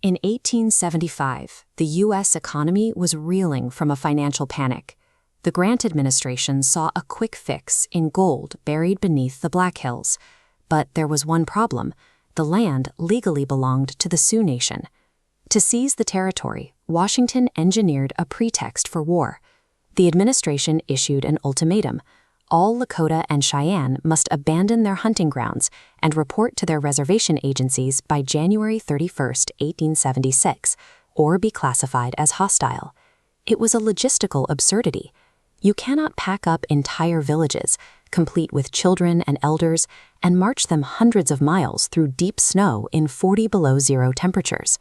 In 1875, the U.S. economy was reeling from a financial panic. The Grant administration saw a quick fix in gold buried beneath the Black Hills. But there was one problem: the land legally belonged to the Sioux Nation. To seize the territory, Washington engineered a pretext for war. The administration issued an ultimatum. All Lakota and Cheyenne must abandon their hunting grounds and report to their reservation agencies by January 31, 1876, or be classified as hostile. It was a logistical absurdity. You cannot pack up entire villages, complete with children and elders, and march them hundreds of miles through deep snow in 40 below zero temperatures.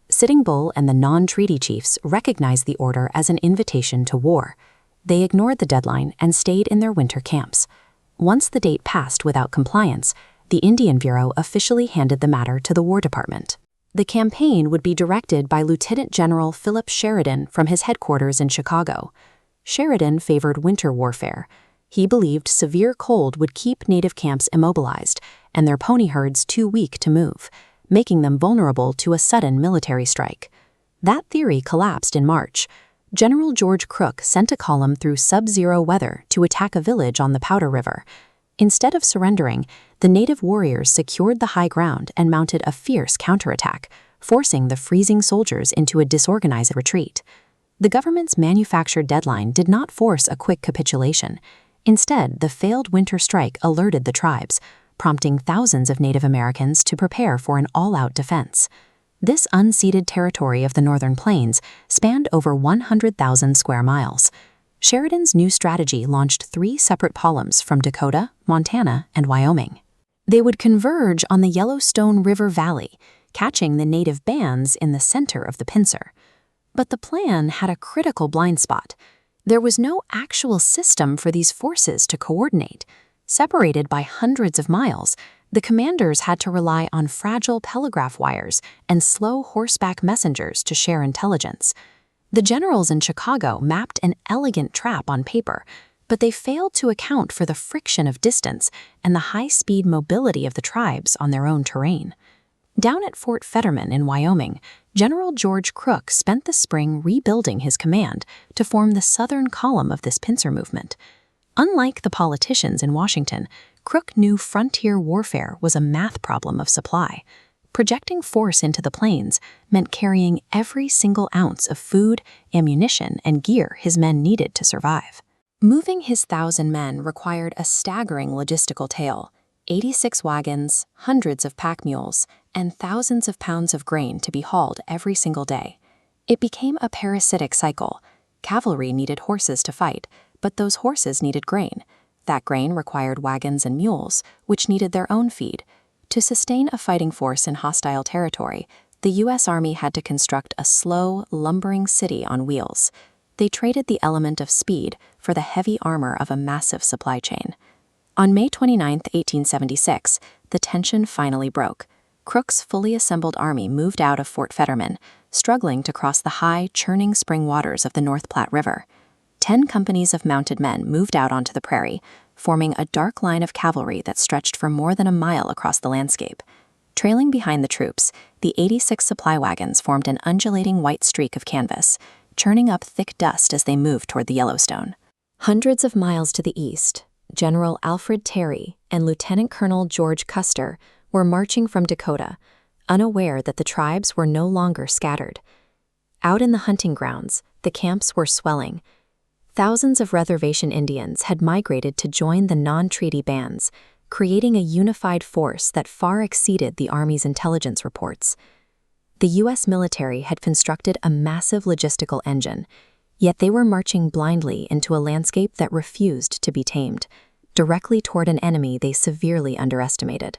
Sitting Bull and the non-treaty chiefs recognized the order as an invitation to war. They ignored the deadline and stayed in their winter camps. Once the date passed without compliance, the Indian Bureau officially handed the matter to the War Department. The campaign would be directed by Lieutenant General Philip Sheridan from his headquarters in Chicago. Sheridan favored winter warfare. He believed severe cold would keep native camps immobilized and their pony herds too weak to move, making them vulnerable to a sudden military strike. That theory collapsed in March. General George Crook sent a column through sub-zero weather to attack a village on the Powder River. Instead of surrendering, the native warriors secured the high ground and mounted a fierce counterattack, forcing the freezing soldiers into a disorganized retreat. The government's manufactured deadline did not force a quick capitulation. Instead, the failed winter strike alerted the tribes, prompting thousands of Native Americans to prepare for an all-out defense. This unceded territory of the Northern Plains spanned over 100,000 square miles. Sheridan's new strategy launched 3 separate columns from Dakota, Montana, and Wyoming. They would converge on the Yellowstone River Valley, catching the native bands in the center of the pincer. But the plan had a critical blind spot. There was no actual system for these forces to coordinate. Separated by hundreds of miles, the commanders had to rely on fragile telegraph wires and slow horseback messengers to share intelligence. The generals in Chicago mapped an elegant trap on paper, but they failed to account for the friction of distance and the high-speed mobility of the tribes on their own terrain. Down at Fort Fetterman in Wyoming, General George Crook spent the spring rebuilding his command to form the southern column of this pincer movement. Unlike the politicians in Washington, Crook knew frontier warfare was a math problem of supply. Projecting force into the plains meant carrying every single ounce of food, ammunition, and gear his men needed to survive. Moving his 1,000 men required a staggering logistical tale: 86 wagons, hundreds of pack mules, and thousands of pounds of grain to be hauled every single day. It became a parasitic cycle. Cavalry needed horses to fight, but those horses needed grain. That grain required wagons and mules, which needed their own feed. To sustain a fighting force in hostile territory, the U.S. Army had to construct a slow, lumbering city on wheels. They traded the element of speed for the heavy armor of a massive supply chain. On May 29, 1876, the tension finally broke. Crook's fully assembled army moved out of Fort Fetterman, struggling to cross the high, churning spring waters of the North Platte River. 10 companies of mounted men moved out onto the prairie, forming a dark line of cavalry that stretched for more than a mile across the landscape. Trailing behind the troops, the 86 supply wagons formed an undulating white streak of canvas, churning up thick dust as they moved toward the Yellowstone. Hundreds of miles to the east, General Alfred Terry and Lieutenant Colonel George Custer were marching from Dakota, unaware that the tribes were no longer scattered. Out in the hunting grounds, the camps were swelling. Thousands of reservation Indians had migrated to join the non-treaty bands, creating a unified force that far exceeded the Army's intelligence reports. The U.S. military had constructed a massive logistical engine, yet they were marching blindly into a landscape that refused to be tamed, directly toward an enemy they severely underestimated.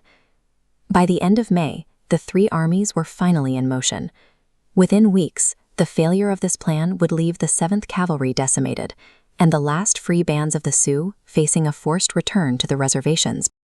By the end of May, the 3 armies were finally in motion. Within weeks, the failure of this plan would leave the 7th Cavalry decimated, and the last free bands of the Sioux facing a forced return to the reservations